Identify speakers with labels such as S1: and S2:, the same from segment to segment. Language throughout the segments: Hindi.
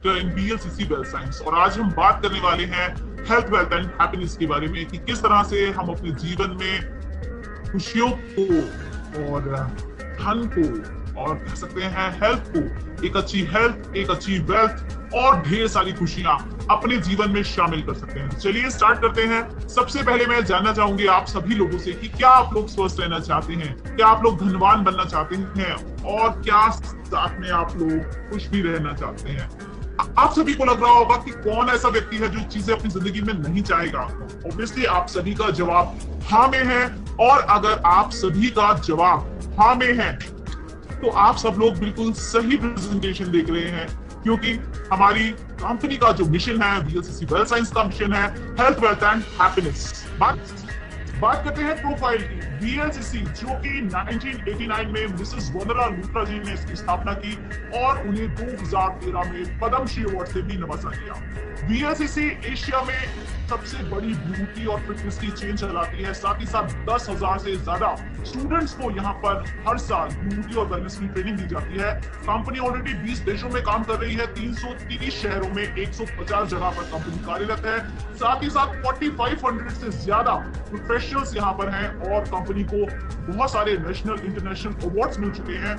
S1: इन बीएलसीसी वेल्थ साइंस। और आज हम बात करने वाले हैं हेल्थ, वेल्थ एंड हैप्पीनेस के बारे में कि किस तरह से हम अपने जीवन में खुशियों को और धन को और कह सकते हैं हेल्थ को, एक अच्छी हेल्थ, एक अच्छी वेल्थ और ढेर सारी खुशियां अपने जीवन में शामिल कर सकते हैं। चलिए स्टार्ट करते हैं। सबसे पहले मैं जानना चाहूंगी आप सभी लोगों से कि क्या आप लोग स्वस्थ रहना चाहते हैं, क्या आप लोग धनवान बनना चाहते हैं और क्या साथ में आप लोग खुश भी रहना चाहते हैं। आप सभी को लग रहा होगा कि कौन ऐसा व्यक्ति है जो चीजें अपनी जिंदगी में नहीं चाहेगा। ऑब्वियसली आप सभी का जवाब हाँ में है, और अगर आप सभी का जवाब हाँ में है तो आप सब लोग बिल्कुल सही प्रेजेंटेशन देख रहे हैं, क्योंकि हमारी कंपनी का जो मिशन है, बीएलसीसी वेल्थ साइंस का मिशन है हेल्थ, वेल्थ एंड हैप्पीनेस। बात करते हैं प्रोफाइल की। बीएलसीसी जो कि 1989 में मिसेस वंदना लुथरा जी ने इसकी स्थापना की और उन्हें 2013 में पद्मश्री अवार्ड से भी नवाजा गया। बीएलसीसी एशिया में सबसे बड़ी ब्यूटी और फिटनेस की चेन चलाती है। साथ ही साथ 10,000 से ज्यादा स्टूडेंट्स को यहाँ पर हर साल ब्यूटी और वेलनेस की ट्रेनिंग दी जाती है। कंपनी ऑलरेडी 20 देशों में काम कर रही है। 330 शहरों में 150 जगह पर कंपनी कार्यरत है। साथ ही साथ 4500 से ज्यादा प्रोफेशनल्स यहाँ पर हैं और कंपनी को बहुत सारे नेशनल इंटरनेशनल अवार्ड्स मिल चुके हैं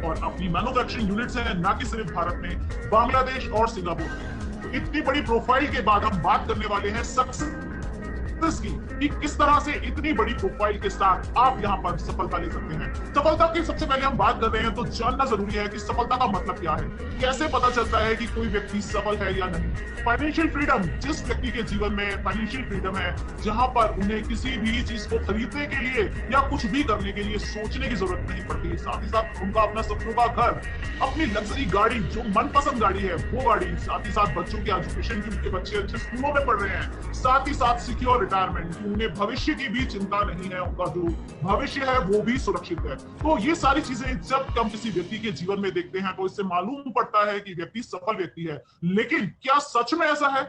S1: और अपनी मैन्युफैक्चरिंग यूनिट्स हैं न कि सिर्फ भारत में, बांग्लादेश और सिंगापुर में। तो इतनी बड़ी प्रोफाइल के बाद हम बात करने वाले हैं सक्सेस की कि किस तरह से इतनी बड़ी प्रोफाइल के साथ आप यहाँ पर सफलता ले सकते हैं। सफलता की सबसे पहले हम बात कर रहे हैं तो जानना जरूरी है कि सफलता का मतलब क्या है। कैसे पता चलता है कि कोई व्यक्ति सफल है या नहीं। फाइनेंशियल फ्रीडम, जिस व्यक्ति के जीवन में फाइनेंशियल फ्रीडम है, जहां पर उन्हें किसी भी चीज को खरीदने के लिए या कुछ भी करने के लिए सोचने की जरूरत नहीं पड़ती। साथ ही साथ उनका अपना सपनों का घर, अपनी लग्जरी गाड़ी, जो मनपसंद गाड़ी है वो गाड़ी, साथ ही साथ बच्चों के एजुकेशन की, उनके बच्चे अच्छे स्कूलों में पढ़ रहे हैं, साथ ही साथ सिक्योर रिटायरमेंट, उन्हें भविष्य की भी चिंता नहीं है, उनका जो भविष्य है वो भी सुरक्षित है। तो ये सारी चीजें जब हम किसी व्यक्ति के जीवन में देखते हैं तो इससे मालूम पड़ता है कि व्यक्ति सफल व्यक्ति है। लेकिन क्या सच में ऐसा है?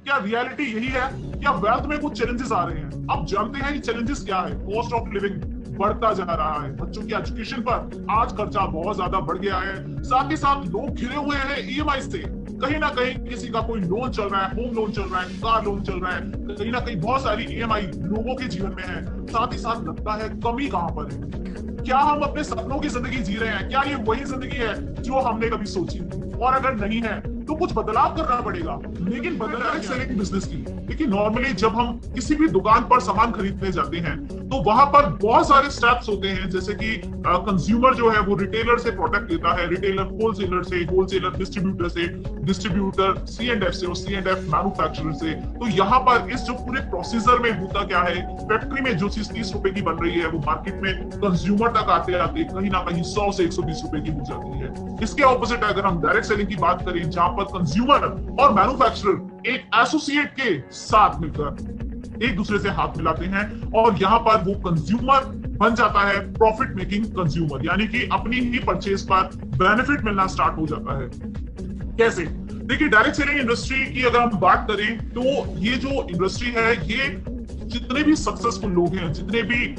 S1: क्या रियलिटी यही है? क्या वेल्थ में कुछ चैलेंजेस आ रहे हैं? आप जानते हैं कि चैलेंजेस क्या है। कॉस्ट ऑफ लिविंग बढ़ता जा रहा है, बच्चों की एजुकेशन पर आज खर्चा बहुत ज्यादा बढ़ गया है। साथ ही साथ लोग घिरे हुए हैं ईएमआई से। कहीं ना कहीं किसी का कोई लोन चल रहा है, होम लोन चल रहा है, कार लोन चल रहा है, कहीं ना कहीं बहुत सारी ईएमआई लोगों के जीवन में है। साथ ही साथ लगता है कमी कहां पर है। क्या हम अपने सपनों की जिंदगी जी रहे हैं? क्या ये वही जिंदगी है जो हमने कभी सोची? और अगर नहीं है तो कुछ बदलाव करना पड़ेगा। लेकिन बदलाव सेलिंग बिजनेस की, देखिए नॉर्मली जब हम किसी भी दुकान पर सामान खरीदने जाते हैं तो वहां पर बहुत सारे स्टेप्स होते हैं, जैसे कि कंज्यूमर जो है वो रिटेलर से प्रोडक्ट लेता है, रिटेलर होलसेलर से, होलसेलर डिस्ट्रीब्यूटर से, डिस्ट्रीब्यूटर C&F से और C&F मैन्युफैक्चरर से। तो यहाँ पर इस जो पूरे प्रोसीजर में होता क्या है, फैक्ट्री में जो चीज 30 रुपए की बन रही है वो मार्केट में कंज्यूमर तक आते आते कहीं ना कहीं 100 से 120 रुपए की हो जाती है। इसके ऑपोजिट अगर हम डायरेक्ट सेलिंग की बात करें, जहां पर कंज्यूमर और मैन्युफैक्चरर एक एसोसिएट के साथ मिलकर एक दूसरे से हाथ मिलाते हैं और यहाँ पर वो कंज्यूमर बन जाता है प्रॉफिट मेकिंग कंज्यूमर, यानी कि अपनी ही परचेज पर बेनिफिट मिलना स्टार्ट हो जाता है। कैसे? देखिए डायरेक्ट सेलिंग इंडस्ट्री की अगर हम बात करें तो ये जो इंडस्ट्री है, ये जितने भी सक्सेसफुल लोग हैं, जितने भी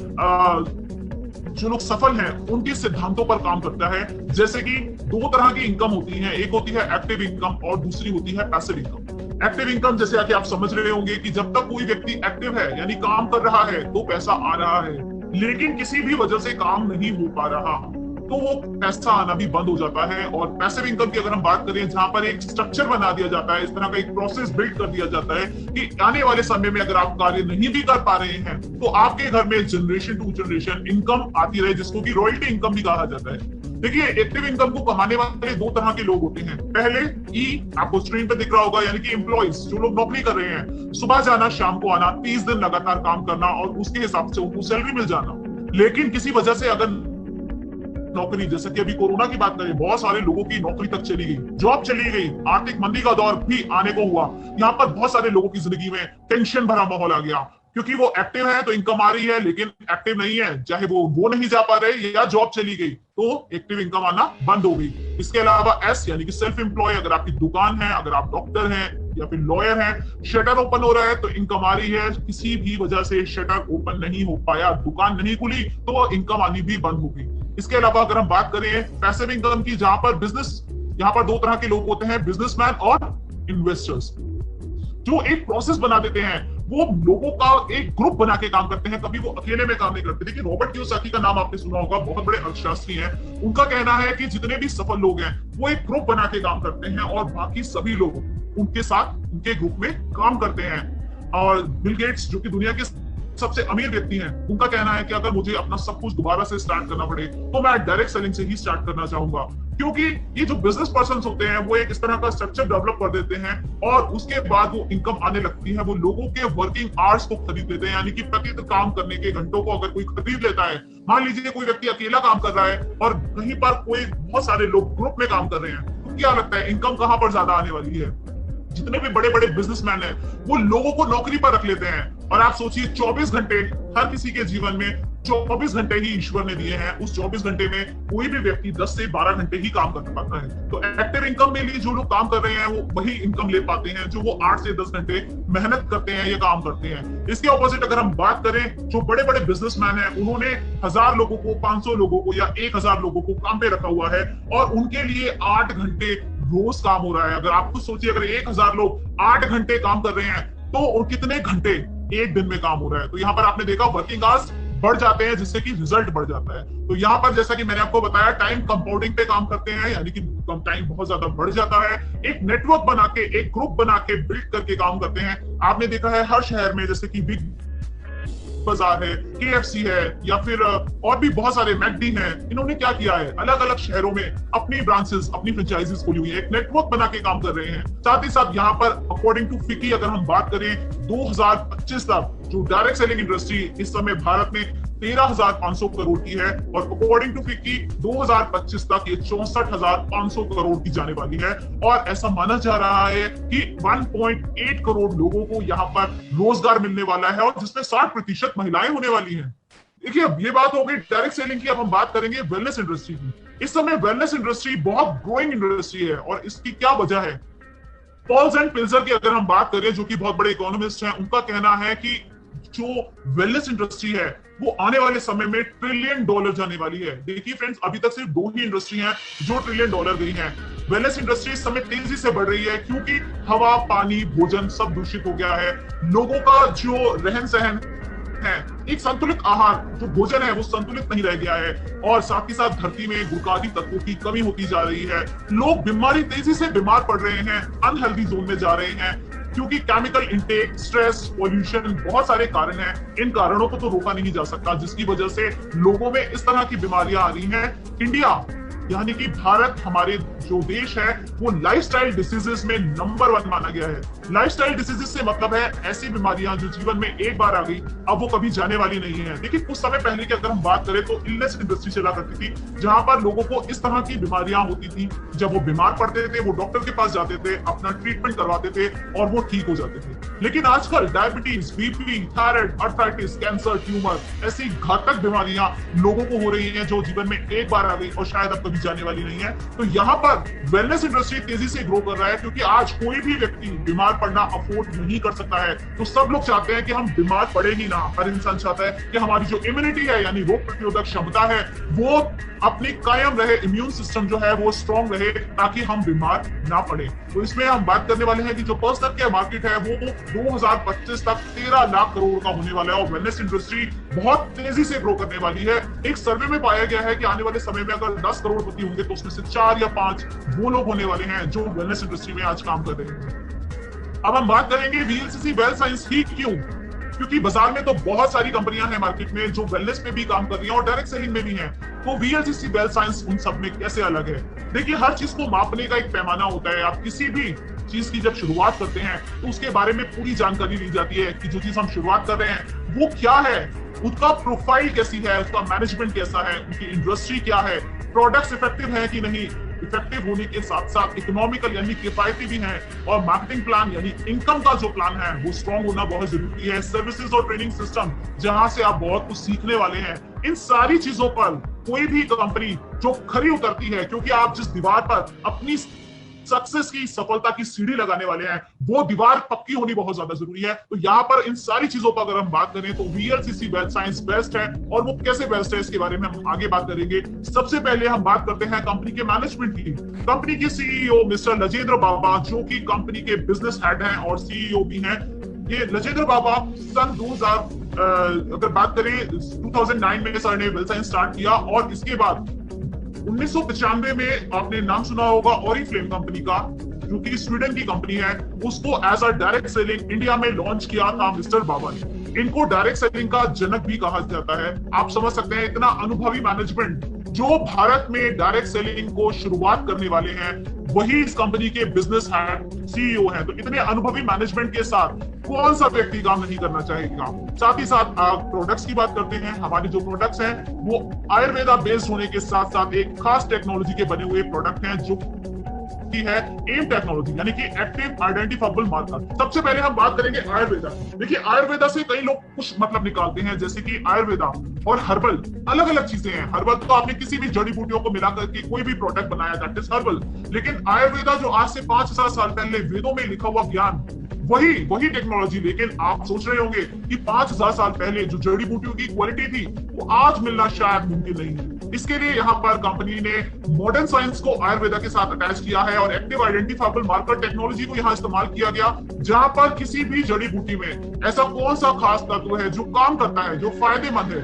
S1: जो लोग सफल हैं, उनके सिद्धांतों पर काम करता है। जैसे कि दो तरह की इनकम होती है, एक होती है एक्टिव इनकम और दूसरी होती है पैसिव इनकम। एक्टिव इनकम जैसे कि आप समझ रहे होंगे कि जब तक कोई व्यक्ति एक्टिव है यानी काम कर रहा है तो पैसा आ रहा है, लेकिन किसी भी वजह से काम नहीं हो पा रहा तो वो पैसा आना भी बंद हो जाता है। और पैसिव इनकम की अगर हम बात करें, जहां पर एक स्ट्रक्चर बना दिया जाता है, इस तरह का एक प्रोसेस बिल्ड कर दिया जाता है कि आने वाले समय में अगर आप कार्य नहीं भी कर पा रहे हैं तो आपके घर में जनरेशन टू जनरेशन इनकम आती रहे, जिसको कि रॉयल्टी इनकम भी कहा जाता है। देखिए एक्टिव इनकम को कमाने वाले दो तरह के लोग होते हैं। पहले आपको स्क्रीन पे दिख रहा होगा, यानी कि एम्प्लॉइज, जो लोग नौकरी कर रहे हैं, सुबह जाना शाम को आना, 30 दिन लगातार काम करना और उसके हिसाब से उनको सैलरी मिल जाना। लेकिन किसी वजह से अगर नौकरी, जैसे कि अभी कोरोना की बात करें, बहुत सारे लोगों की नौकरी तक चली गई, जॉब चली गई, आर्थिक मंदी का दौर भी आने को हुआ। यहाँ पर बहुत सारे लोगों की जिंदगी में टेंशन भरा माहौल आ गया, क्योंकि वो एक्टिव है तो इनकम आ रही है, लेकिन एक्टिव नहीं है, चाहे वो नहीं जा पा रहे या जॉब चली गई तो एक्टिव इनकम आना बंद हो गई। इसके अलावा एस यानी कि सेल्फ एम्प्लॉय, अगर आपकी दुकान है, अगर आप डॉक्टर हैं या फिर लॉयर हैं, शटर ओपन हो रहा है तो इनकम आ रही है, किसी भी वजह से शटर ओपन नहीं हो पाया, दुकान नहीं खुली तो इनकम आनी भी बंद हो गई। इसके अलावा अगर हम बात करें पैसिव इनकम की, जहां पर बिजनेस यहाँ पर दो तरह के लोग होते हैं, बिजनेसमैन और इन्वेस्टर्स, जो एक प्रोसेस बना देते हैं। वो लोगों का एक ग्रुप बना के काम करते हैं, कभी वो अकेले में काम नहीं करते। देखिए रॉबर्ट कियोसाकी का नाम आपने सुना होगा, बहुत बड़े अर्थशास्त्री हैं। उनका कहना है कि जितने भी सफल लोग हैं वो एक ग्रुप बना के काम करते हैं और बाकी सभी लोग उनके साथ उनके ग्रुप में काम करते हैं। और बिल गेट्स जो कि दुनिया के सबसे अमीर व्यक्ति हैं, उनका कहना है कि अगर मुझे अपना सब कुछ दोबारा से स्टार्ट करना पड़े तो मैं डायरेक्ट सेलिंग से ही स्टार्ट करना चाहूंगा, क्योंकि ये जो बिजनेस पर्सन होते हैं वो एक इस तरह का स्ट्रक्चर डेवलप कर देते हैं और उसके बाद वो इनकम आने लगती है। वो लोगों के वर्किंग आवर्स को खरीद लेते हैं, यानी कि प्रतिदिन काम करने के घंटों को अगर कोई खरीद लेता है। मान लीजिए कोई व्यक्ति अकेला काम कर रहा है और कहीं पर कोई बहुत सारे लोग ग्रुप में काम कर रहे हैं, तो क्या लगता है इनकम कहां पर ज्यादा आने वाली है? जितने भी बड़े बड़े बिजनेसमैन हैं वो लोगों को नौकरी पर रख लेते हैं। और आप सोचिए 24 घंटे हर किसी के जीवन में 24 घंटे ही ईश्वर ने दिए हैं। उस 24 घंटे में कोई भी व्यक्ति 10 से 12 घंटे ही काम कर पाता है। तो एक्टिव इनकम में लिए जो लोग काम कर रहे हैं वो वही इनकम ले पाते हैं जो वो 8 से 10 घंटे मेहनत करते हैं, ये काम करते हैं। इसके ऑपोजिट अगर हम बात करें, जो बड़े बड़े बिजनेसमैन हैं उन्होंने 1000 लोगों को, 500 लोगों को या 1000 लोगों को काम पे रखा हुआ है और उनके लिए 8 घंटे रोज काम हो रहा है। अगर आप खुद सोचिए, अगर 1000 लोग 8 घंटे काम कर रहे हैं तो कितने घंटे एक दिन में काम हो रहा है। तो यहाँ पर आपने देखा वर्किंग आवर्स बढ़ जाते हैं जिससे कि रिजल्ट बढ़ जाता है। तो यहाँ पर जैसा कि मैंने आपको बताया, टाइम कंपाउंडिंग पे काम करते हैं, यानी कि टाइम बहुत ज्यादा बढ़ जाता है। एक नेटवर्क बना के, एक ग्रुप बना के, बिल्ड करके काम करते हैं। आपने देखा है हर शहर में, जैसे कि बिग बाजार है, KFC है, या फिर और भी बहुत सारे मैकडी हैं, इन्होंने क्या किया है, अलग अलग शहरों में अपनी ब्रांचेस, अपनी फ्रेंचाइजीज खोली हुई है, एक नेटवर्क बना के काम कर रहे हैं। साथ ही साथ यहाँ पर अकॉर्डिंग टू फिकी अगर हम बात करें 2025 तक जो डायरेक्ट सेलिंग इंडस्ट्री इस समय भारत में 13,500 करोड़ की है और अकॉर्डिंग टू फिक्की 2025 तक ये 64,500 करोड़ की जाने वाली है। और ऐसा माना जा रहा है कि 1.8 करोड़ लोगों को यहाँ पर रोजगार मिलने वाला है और जिसमें 60% महिलाएं होने वाली हैं। देखिए अब ये बात हो गई डायरेक्ट सेलिंग की। अब हम बात करेंगे वेलनेस इंडस्ट्री की। इस समय वेलनेस इंडस्ट्री बहुत ग्रोइंग इंडस्ट्री है और इसकी क्या वजह है? पॉल्स एंड पिल्जर की अगर हम बात करें, जो कि बहुत बड़े इकोनॉमिस्ट हैं, उनका कहना है कि जो वेलनेस इंडस्ट्री है वो आने वाले समय में $1 ट्रिलियन जाने वाली है। देखिए फ्रेंड्स, अभी तक सिर्फ 2 ही इंडस्ट्री हैं जो $1 ट्रिलियन गई हैं। वेलनेस इंडस्ट्री इस समय तेजी से बढ़ रही है क्योंकि हवा, पानी, भोजन सब दूषित हो गया है। लोगों का जो रहन सहन है, एक संतुलित आहार जो भोजन है वो संतुलित नहीं रह गया है और साथ ही साथ धरती में गुणकारी तत्वों की कमी होती जा रही है। लोग तेजी से बीमार पड़ रहे हैं, अनहेल्दी जोन में जा रहे हैं क्योंकि केमिकल इंटेक, स्ट्रेस, पॉल्यूशन, बहुत सारे कारण हैं। इन कारणों को तो रोका नहीं जा सकता, जिसकी वजह से लोगों में इस तरह की बीमारियां आ रही हैं। इंडिया यानी कि भारत, हमारे जो देश है, वो लाइफस्टाइल डिसीजेस में नंबर 1 माना गया है। लाइफस्टाइल डिसीजेस से मतलब है ऐसी बीमारियां जो जीवन में एक बार आ गई अब वो कभी जाने वाली नहीं है। देखिए कुछ समय पहले की अगर हम बात करें तो इलनेस इंडस्ट्री चला करती थी, जहां पर लोगों को इस तरह की बीमारियां होती थी। जब वो बीमार पड़ते थे वो डॉक्टर के पास जाते थे, अपना ट्रीटमेंट करवाते थे और वो ठीक हो जाते थे। लेकिन आजकल diabetes, BP, thyroid, arthritis, cancer, tumour, ऐसी घातक बीमारियां लोगों को हो रही हैं जो जीवन में एक बार आ गई और शायद अब कभी जाने वाली नहीं है। तो यहाँ पर वेलनेस इंडस्ट्री तेजी से ग्रो कर रहा है क्योंकि आज कोई भी व्यक्ति बीमार पड़ना अफोर्ड नहीं कर सकता है। तो सब लोग चाहते हैं कि हम बीमार पड़े ही ना। हर इंसान चाहता है कि हमारी जो इम्यूनिटी है यानी रोग प्रतिरोधक क्षमता है वो अपनी कायम रहे, इम्यून सिस्टम जो है वो स्ट्रॉन्ग रहे ताकि हम बीमार ना पड़े। तो इसमें हम बात करने वाले हैं कि जो पर्सनल केयर मार्केट है वो 2025 तक 13 लाख करोड़ का होने वाला है और वेलनेस इंडस्ट्री बहुत तेजी से ग्रो करने वाली है। एक सर्वे में पाया गया है कि आने वाले समय में अगर 10 करोड़पति होंगे तो उसमें से 4 या 5 वो लोग होने वाले हैं जो वेलनेस इंडस्ट्री में आज काम कर रहे हैं। अब हम बात करेंगे VLCC वेल साइंस ही क्यों? क्योंकि बाजार में तो बहुत सारी कंपनियां हैं मार्केट में जो वेलनेस में भी काम कर रही हैं और डायरेक्ट सेलिंग में भी हैं। तो VLCC वेल साइंस उन सब में कैसे अलग है? देखिए हर चीज को मापने का एक पैमाना होता है। आप किसी भी चीज की जब शुरुआत करते हैं तो उसके बारे में पूरी जानकारी ली जाती है कि जो चीज हम शुरुआत कर रहे हैं वो क्या है, उसका प्रोफाइल कैसी है, उसका मैनेजमेंट कैसा है, उनकी इंडस्ट्री क्या है, प्रोडक्ट्स इफेक्टिव है कि नहीं। इफेक्टिव होने के साथ साथ इकोनॉमिकल यानी किफायती भी हैं और मार्केटिंग प्लान यानी इनकम का जो प्लान है वो स्ट्रॉन्ग होना बहुत जरूरी है। सर्विसेज और ट्रेनिंग सिस्टम जहां से आप बहुत कुछ सीखने वाले हैं, इन सारी चीजों पर कोई भी कंपनी जो खरी उतरती है, क्योंकि आप जिस दीवार पर अपनी सक्सेस की, सफलता की सीढ़ी लगाने वाले हैं, वो दीवार पक्की होनी बहुत ज्यादा जरूरी है। तो यहाँ पर इन सारी चीजों पर अगर हम बात करें तो वीएलसीसी वेल्थ साइंस बेस्ट है, और वो कैसे बेस्ट है इसके बारे में हम आगे बात करेंगे। सबसे पहले हम बात करते हैं कंपनी के मैनेजमेंट की। कंपनी के सीईओ मिस्टर राजेंद्र बाबा, जो कि कंपनी के बिजनेस हेड हैं और सीईओ भी हैं। ये राजेंद्र बाबा सन 2000 अगर बात करें 2009 में सर ने वेल्थ साइंस स्टार्ट किया, और इसके बाद 1995 में आपने नाम सुना होगा ओरिफ्लेम कंपनी का, जो कि स्वीडन की कंपनी है, उसको as a direct selling India में लॉन्च किया था मिस्टर बाबा ने। इनको डायरेक्ट सेलिंग का जनक भी कहा जाता है। आप समझ सकते हैं इतना अनुभवी मैनेजमेंट जो भारत में डायरेक्ट सेलिंग को शुरुआत करने वाले हैं, वही इस कंपनी के बिजनेस हेड सीईओ हैं। तो इतने अनुभवी मैनेजमेंट के साथ कौन सा व्यक्ति काम नहीं करना चाहेगा। साथ ही साथ प्रोडक्ट्स की बात करते हैं। हमारे जो प्रोडक्ट्स हैं वो आयुर्वेदा बेस्ड होने के साथ साथ एक खास टेक्नोलॉजी के बने हुए प्रोडक्ट हैं, जो है एम टेक्नोलॉजी, यानी कि एक्टिव आइडेंटिफाइबल मार्कर। सबसे पहले हम बात करेंगे आयुर्वेदा। देखिए, आयुर्वेदा से कई लोग कुछ मतलब निकालते हैं, जैसे कि आयुर्वेदा और हर्बल अलग अलग चीजें हैं। हर्बल तो आपने किसी भी जड़ी बूटियों को मिलाकर के कोई भी प्रोडक्ट बनाया, दैट इज हर्बल। लेकिन आयुर्वेदा जो आज से 5000 साल पहले वेदों में लिखा हुआ ज्ञान, वही टेक्नोलॉजी। लेकिन आप सोच रहे होंगे कि 5000 साल पहले जो जड़ी बूटियों की क्वालिटी थी वो आज मिलना शायद मुमकिन नहीं है। इसके लिए यहाँ पर कंपनी ने मॉडर्न साइंस को आयुर्वेदा के साथ अटैच किया है, और एक्टिव आइडेंटिफाइबल मार्कर टेक्नोलॉजी को यहाँ इस्तेमाल किया गया, जहां पर किसी भी जड़ी बूटी में ऐसा कौन सा खास तत्व है जो काम करता है, जो फायदेमंद है,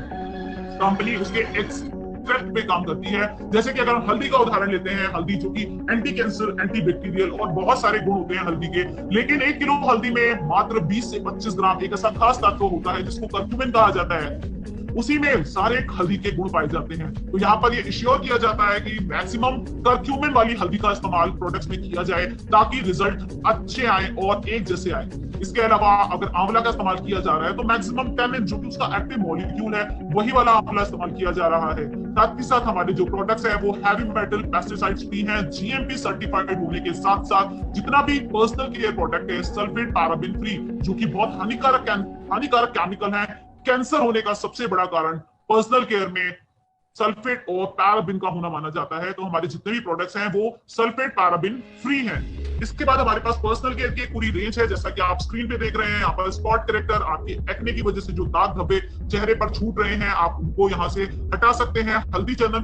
S1: कंपनी उसके एक्सट्रैक्ट पे काम करती है। जैसे कि अगर हम हल्दी का उदाहरण लेते हैं, हल्दी जो कि एंटी कैंसर, एंटी बैक्टीरियल और बहुत सारे गुण होते हैं हल्दी के, लेकिन 1 किलो हल्दी में मात्र 20 से 25 ग्राम एक ऐसा खास तत्व होता है जिसको कर्क्यूमिन कहा जाता है। उसी में सारे हल्दी के गुण पाए जाते हैं। तो यहाँ पर ये इंश्योर किया जाता है कि मैक्सिमम कर्क्यूमिन वाली हल्दी का इस्तेमाल प्रोडक्ट्स में किया जाए, ताकि रिजल्ट अच्छे आए और एक जैसे आए। इसके अलावा अगर आंवला का इस्तेमाल किया जा रहा है तो मैक्सिमम टैनिन, जो कि उसका एक्टिव मॉलिक्यूल है, वही वाला आंवला इस्तेमाल किया जा रहा है। साथ ही साथ हमारे जो प्रोडक्ट्स है वो हैवी मेटल पेस्टिसाइड्स फ्री हैं, जीएमपी सर्टिफाइड होने के साथ साथ जितना भी पर्सनल केयर प्रोडक्ट है सल्फेट पैराबिन फ्री, जो कि बहुत हानिकारक केमिकल है। कैंसर होने का सबसे बड़ा कारण पर्सनल केयर में सल्फेट और पैराबिन का होना माना जाता है। तो हमारे जितने भी प्रोडक्ट्स हैं वो सल्फेट पैराबिन फ्री हैं। इसके बाद हमारे पास पर्सनल केयर की एक पूरी रेंज है, जैसा कि आप स्क्रीन पे देख रहे हैं। यहाँ पर स्पॉट करेक्टर, आपके एक्ने की वजह से जो दाग धब्बे चेहरे पर छूट रहे हैं, आप उनको यहाँ से हटा सकते हैं। हल्दी चंदन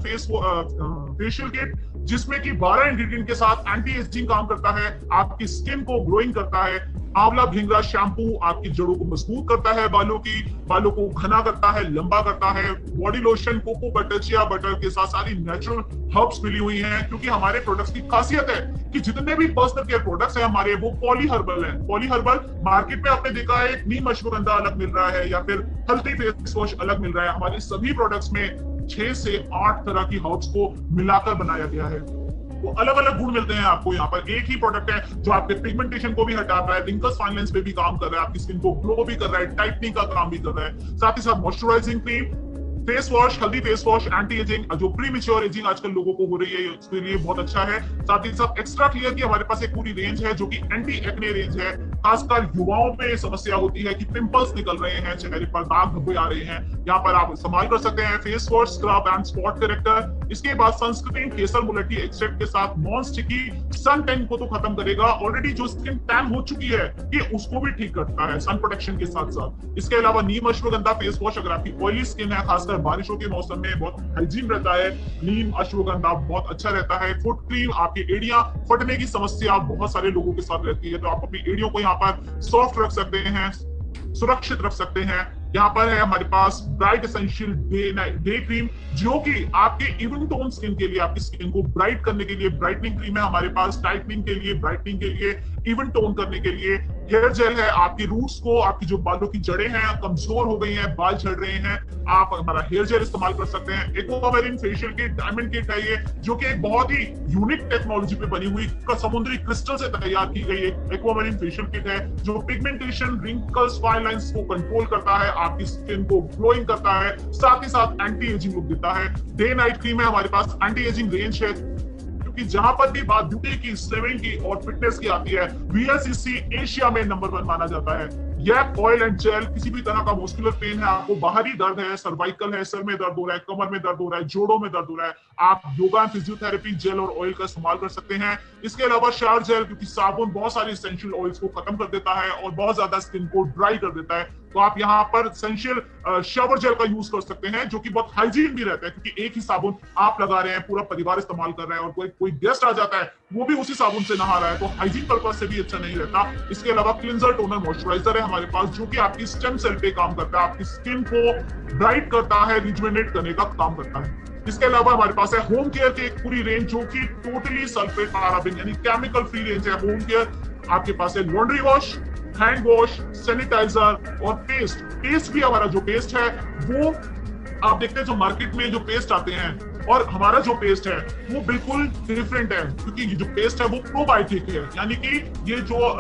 S1: फेशियल किट, जिसमें कि 12 इंग्रेडिएंट के साथ एंटी एजिंग काम करता है, आपकी स्किन को ग्लोइंग करता है। आंवला भिंगरा शैम्पू आपकी जड़ों को मजबूत करता है, बालों को घना करता है, लंबा करता है। Body lotion, cocoa butter, shea butter के साथ सारी नेचुरल हर्ब्स मिली हुई हैं, क्योंकि हमारे प्रोडक्ट्स की खासियत है कि जितने भी पर्सनल केयर प्रोडक्ट्स हैं हमारे, वो पॉली हर्बल हैं। पॉली हर्बल मार्केट में आपने देखा है नीम अश्वगंधा अलग मिल रहा है या फिर हल्दी फेस वॉश अलग मिल रहा है। हमारे सभी प्रोडक्ट्स में 6 से 8 तरह की हर्ब्स को मिलाकर बनाया गया है। वो अलग अलग गुण मिलते हैं आपको। यहाँ पर एक ही प्रोडक्ट है जो आपके पिगमेंटेशन को भी हटा रहा है, रिंकल्स फाइन लाइंस पे भी काम कर रहा है, आपकी स्किन को ग्लो भी कर रहा है, टाइटनिंग का काम भी कर रहा है। साथ ही साथ मॉइस्चराइजिंग क्रीम, फेस वॉश, हल्दी फेस वॉश, एंटी एजिंग, जो प्री मैच्योर एजिंग आजकल लोगों को हो रही है, उसके लिए बहुत अच्छा है। साथ ही साथ एक्स्ट्रा क्लियर की हमारे पास एक पूरी रेंज है, जो कि एंटी एक्ने रेंज है। खासकर युवाओं में समस्या होती है कि पिंपल्स निकल रहे हैं, चेहरे पर दाग धब्बे आ रहे हैं, यहाँ पर आप इस्तेमाल कर सकते हैं face wash, scrub and spot character. इसके बाद सनस्क्रीन केसर मुलट्ठी एक्सट्रैक्ट के साथ नॉन स्टिकी, सन टैन को तो खत्म करेगा, ऑलरेडी जो स्किन टैन हो चुकी है ये उसको भी ठीक करता है सन प्रोटेक्शन के साथ साथ। इसके अलावा नीम अश्वगंधा फेस वॉश, अगर आपकी ऑयली स्किन है, खासकर बारिशों के मौसम में बहुत हाइजीन रहता है, नीम अश्वगंधा बहुत अच्छा रहता है। फुट क्रीम, आपकी एड़ियां फटने की समस्या बहुत सारे लोगों के साथ रहती है, तो आप अपनी एड़ियों को यहाँ पर सॉफ्ट रख सकते हैं, सुरक्षित रख सकते हैं। यहाँ पर है हमारे पास ब्राइट एसेंशियल डे क्रीम, जो कि आपके इवन टोन स्किन के लिए, आपकी स्किन को ब्राइट करने के लिए ब्राइटनिंग क्रीम है हमारे पास, टाइटनिंग के लिए, ब्राइटनिंग के लिए, इवन टोन करने के लिए। हेयर जेल है, आपकी रूट्स को, आपकी जो बालों की जड़ें हैं कमजोर हो गई हैं, बाल झड़ रहे हैं, आप हमारा हेयर जेल इस्तेमाल कर सकते हैं। एक्वामेरिन फेशियल किट, डायमंड किट है ये, जो कि एक बहुत ही यूनिक टेक्नोलॉजी पे बनी हुई समुद्री क्रिस्टल से तैयार की गई एक्वामेरिन फेशियल किट है, जो पिगमेंटेशन, रिंकल्स, फाइन लाइंस को कंट्रोल करता है, आपकी स्किन को ग्लोइंग करता है, साथ ही साथ एंटी एजिंग लुक देता है। डे नाइट क्रीम है हमारे पास, एंटी एजिंग रेंज है, क्योंकि जहां पर भी बात ब्यूटी की, स्लिमिंग की और फिटनेस की आती है, वीएलसीसी एशिया में नंबर 1 माना जाता है। यह ऑयल एंड जेल किसी भी तरह का मस्कुलर पेन है, आपको बाहरी दर्द है, सर्वाइकल है, सर में दर्द हो रहा है, कमर में दर्द हो रहा है, जोड़ों में दर्द हो रहा है, आप योगा, फिजियोथेरेपी, जेल और ऑयल का इस्तेमाल कर सकते हैं। इसके अलावा शावर जेल, क्योंकि साबुन बहुत सारे एसेंशियल ऑयल्स को खत्म कर देता है और बहुत ज्यादा स्किन को ड्राई कर देता है, तो आप यहाँ पर एसेंशियल शावर जेल का यूज कर सकते हैं, जो कि बहुत हाइजीन भी रहता है, क्योंकि एक ही साबुन आप लगा रहे हैं, पूरा परिवार इस्तेमाल कर रहा है, और कोई गेस्ट आ जाता है वो भी उसी साबुन से नहा रहा है, तो हाइजीन पर्पज से भी अच्छा नहीं रहता। इसके अलावा क्लिंजर, टोनर, मॉइस्चराइजर है हमारे पास, जो कि आपकी स्टेम सेल पे काम करता है, आपकी स्किन को ब्राइट करता है, रिजुवेनेट करने का काम करता है। इसके अलावा हमारे पास है होम केयर की एक पूरी रेंज, जो कि टोटली सल्फेट पैराबेन यानी केमिकल फ्री रेंज है। होम केयर आपके पास है laundry wash, hand wash, sanitiser और पेस्ट भी हमारा जो पेस्ट है वो आप देखते हैं जो मार्केट में जो पेस्ट आते हैं और हमारा जो पेस्ट है वो बिल्कुल डिफरेंट है, क्योंकि ये जो पेस्ट है वो प्रोबायोटिक है, यानी कि ये जो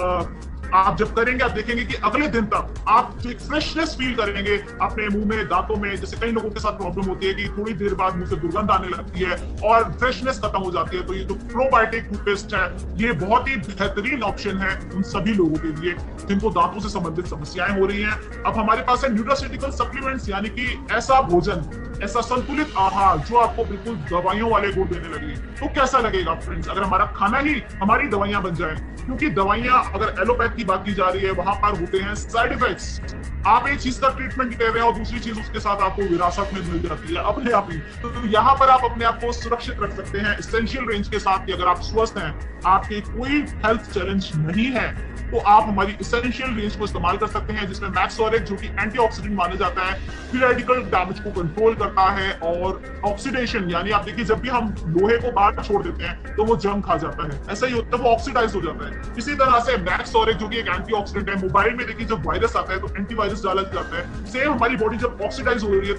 S1: आप जब करेंगे आप देखेंगे कि अगले दिन तक आप जो एक फ्रेशनेस फील करेंगे अपने मुंह में, दांतों में। जैसे कई लोगों के साथ प्रॉब्लम होती है कि थोड़ी देर बाद मुंह से दुर्गंध आने लगती है और फ्रेशनेस खत्म हो जाती है, तो ये जो प्रोबायोटिक टूथपेस्ट है ये बहुत ही बेहतरीन ऑप्शन है उन सभी लोगों के लिए जिनको दांतों से संबंधित समस्याएं हो रही हैं। अब हमारे पास है न्यूट्रास्यूटिकल सप्लीमेंट्स, यानी कि ऐसा भोजन, ऐसा संतुलित आहार जो आपको बिल्कुल दवाइयों वाले गुण देने लगे। तो कैसा लगेगा फ्रेंड्स अगर हमारा खाना ही हमारी दवाइयां बन जाए, क्योंकि दवाइयां अगर एलोपैथ की बात की जा रही है वहां पर होते हैं साइड इफेक्ट्स। आप एक चीज का ट्रीटमेंट ले रहे हैं और दूसरी चीज उसके साथ आपको विरासत में मिल जाती है अपने आप ही। तो यहाँ पर आप अपने आप को सुरक्षित रख सकते हैं एसेंशियल रेंज के साथ, कि अगर आप स्वस्थ हैं, आपके कोई हेल्थ चैलेंज नहीं है, तो आप हमारी एसेंशियल रेंज को इस्तेमाल कर सकते हैं, जिसमें मैक्सोरेक जो कि एंटीऑक्सीडेंट माना जाता है, फ्री रेडिकल डैमेज को कंट्रोल करता है, और ऑक्सीडेशन यानी आप देखिए जब भी हम लोहे को बाहर छोड़ देते हैं तो वो जंग खा जाता है, ऐसा ही होता है, वो ऑक्सीडाइज हो जाता है। इसी तरह से मैक्सोरेक जो कि एक एंटीऑक्सीडेंट है, मोबाइल में देखिए जब वायरस आता है तो एंटीवायरस डाला जाता है, सेम हमारी बॉडी जब ऑक्सीडाइज हो रही है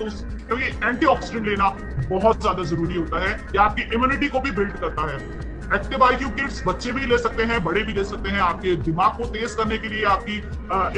S1: तो ये एंटीऑक्सीडेंट लेना बहुत ज्यादा जरूरी होता है, ये आपकी इम्यूनिटी को भी बिल्ड करता है। एक्टिव IQ किट्स बच्चे भी ले सकते हैं, बड़े भी ले सकते हैं, आपके दिमाग को तेज करने के लिए, आपकी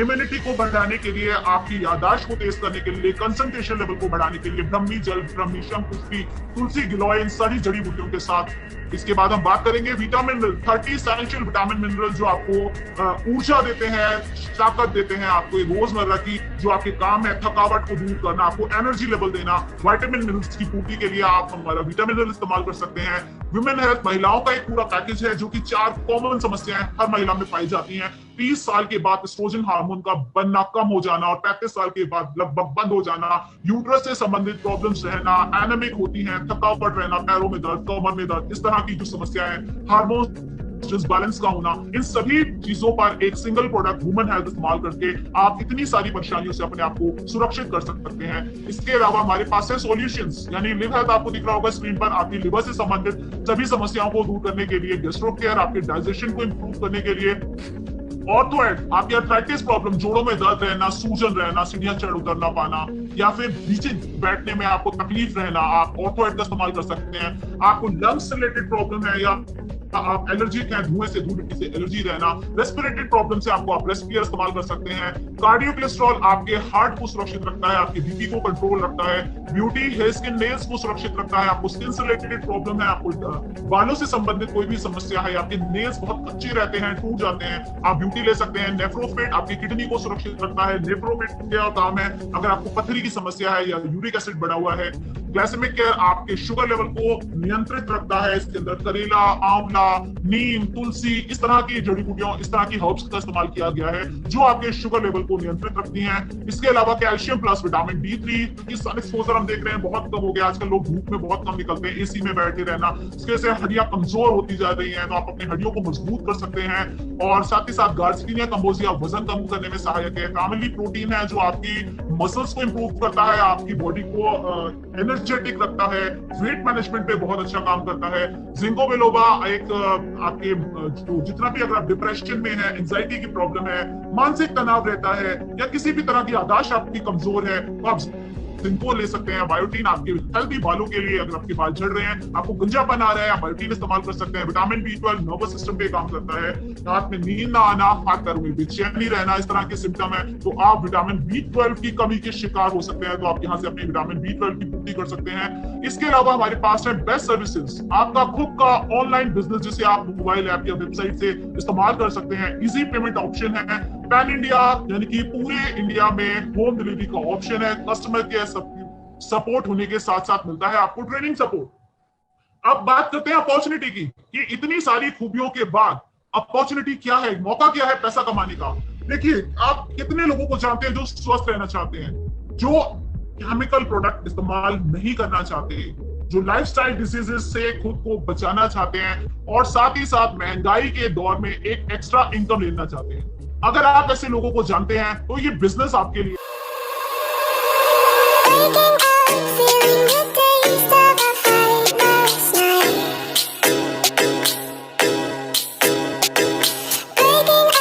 S1: इम्यूनिटी को बढ़ाने के लिए, आपकी याददाश्त को तेज करने के लिए, कंसंट्रेशन लेवल को बढ़ाने के लिए, ब्रह्मी जल, ब्रह्मी शंकुष्टी, तुलसी गिलोय, इन सारी जड़ी बूटियों के साथ। इसके बाद हम बात करेंगे विटामिन 30 एसेंशियल विटामिन मिनरल जो आपको ऊर्जा देते हैं, ताकत देते हैं, आपको रोजमर्रा की जो आपके काम है थकावट को दूर करना, आपको एनर्जी लेवल देना। विटामिन मिनरल्स की पूर्ति के लिए आप हमारा विटामिन मिनरल इस्तेमाल कर सकते हैं। वुमेन हेल्थ, महिलाओं का एक पूरा पैकेज है जो कि 4 कॉमन समस्याएं हर महिला में पाई जाती हैं। 30 साल के बाद एस्ट्रोजन हार्मोन का बनना कम हो जाना और 35 साल के बाद लगभग बंद हो जाना, यूट्रस से संबंधित प्रॉब्लम्स रहना, एनेमिक होती हैं, थकावट रहना, पैरों में दर्द, कमर में दर्द, इस तरह की जो समस्या है, हार्मोन डिसबैलेंस का होना, इन सभी चीजों पर एक सिंगल प्रोडक्ट वुमेन हेल्थ इस्तेमाल करके आप इतनी सारी परेशानियों से अपने आप को सुरक्षित कर सकते हैं। इसके अलावा हमारे पास है सॉल्यूशंस, यानी लिवर हेल्थ आपको दिख रहा होगा स्क्रीन पर, आपकी लिवर से संबंधित सभी समस्याओं को दूर करने के लिए, गैस्ट्रो केयर आपके डाइजेशन को इंप्रूव करने के लिए, ऑर्थोएड आपकी आर्थराइटिस प्रॉब्लम, जोड़ों में दर्द रहना, सूजन रहना, सीढ़ियां चढ़ उतर ना पाना, या फिर नीचे बैठने में आपको तकलीफ रहना, आप ऑर्थोएड का इस्तेमाल कर सकते हैं। आपको लंग्स से रिलेटेड प्रॉब्लम है या आप एलर्जिक हैं, धुएं से, धूल मिट्टी से एलर्जी रहना, रेस्पिरेटरी प्रॉब्लम से आपको आप रेस्पियर इस्तेमाल कर सकते हैं। कार्डियो कोलेस्ट्रॉल आपके हार्ट को सुरक्षित रखता है, आपके बीपी को कंट्रोल रखता है। ब्यूटी हेयर स्किन नेल्स को सुरक्षित रखता है, आपको स्किन से रिलेटेड प्रॉब्लम है, आपको बालों से संबंधित कोई भी समस्या है, आपके नेल्स बहुत कच्चे रहते हैं, टूट जाते हैं, आप ब्यूटी ले सकते हैं। नेफ्रोफिट आपकी किडनी को सुरक्षित रखता है। नेफ्रोफिट क्या काम है, अगर आपको पथरी की समस्या है या यूरिक एसिड बढ़ा हुआ है। ग्लाइसेमिक केयर आपके शुगर लेवल को नियंत्रित रखता है, इसके अंदर करेला, आंवला, नीम, तुलसी, इस तरह की जड़ी बूटियों, इस तरह की हर्ब्स का इस्तेमाल किया गया है जो आपके शुगर लेवल को नियंत्रित रखती हैं। इसके अलावा कैल्शियम प्लस विटामिन D3 की सन एक्सपोजर हम देख रहे हैं बहुत कम हो गया, आजकल लोग धूप में बहुत कम निकलते हैं, एसी में बैठे रहना, इसकी वजह से हड्डियां कमजोर होती जा रही हैं, तो आप अपनी हड्डियों को मजबूत कर सकते हैं। और साथ ही साथ गार्सिनिया कंबोजिया वजन कम करने में सहायक है। फैमिली प्रोटीन है जो आपकी मसल्स को इंप्रूव करता है, आपकी बॉडी को एनर्जेटिक रखता है, वेट मैनेजमेंट पे बहुत अच्छा काम करता है। जिंको बिलोबा एक आपके जितना भी अगर आप डिप्रेशन में है, एंजाइटी की प्रॉब्लम है, मानसिक तनाव रहता है या किसी भी तरह की याददाश्त आपकी कमजोर है, तो आप जिंको ले सकते हैं। बायोटीन आपके हेल्दी बालों के लिए, अगर आपके बाल झड़ रहे हैं, आपको गंजापन आ रहा है, आप बायोटीन इस्तेमाल कर सकते हैं। विटामिन B12 नर्वस सिस्टम पे काम करता है। रात में नींद ना आना, हाथ पैरों में बेचैनी रहना, इस तरह के सिम्टम है तो आप विटामिन B12 की कमी के शिकार हो सकते हैं, तो आप यहाँ से अपनी विटामिन B12 की पूर्ति कर सकते हैं। इसके अलावा हमारे पास है बेस्ट सर्विसेज, आपका खुद का ऑनलाइन बिजनेस जिसे आप मोबाइल ऐप या वेबसाइट से इस्तेमाल कर सकते हैं। इजी पेमेंट ऑप्शन है, पैन इंडिया यानी कि पूरे इंडिया में होम डिलीवरी का ऑप्शन है, कस्टमर केयर सपोर्ट होने के साथ साथ मिलता है आपको ट्रेनिंग सपोर्ट। अब बात करते हैं अपॉर्चुनिटी की कि इतनी सारी खूबियों के बाद अपॉर्चुनिटी क्या है, मौका क्या है पैसा कमाने का। देखिए, आप कितने लोगों को जानते हैं जो स्वस्थ रहना चाहते हैं, जो केमिकल प्रोडक्ट इस्तेमाल नहीं करना चाहते, जो लाइफस्टाइल डिजीजेस से खुद को बचाना चाहते हैं और साथ ही साथ महंगाई के दौर में एक एक्स्ट्रा इनकम लेना चाहते हैं। अगर आप ऐसे लोगों को जानते हैं तो ये बिजनेस आपके लिए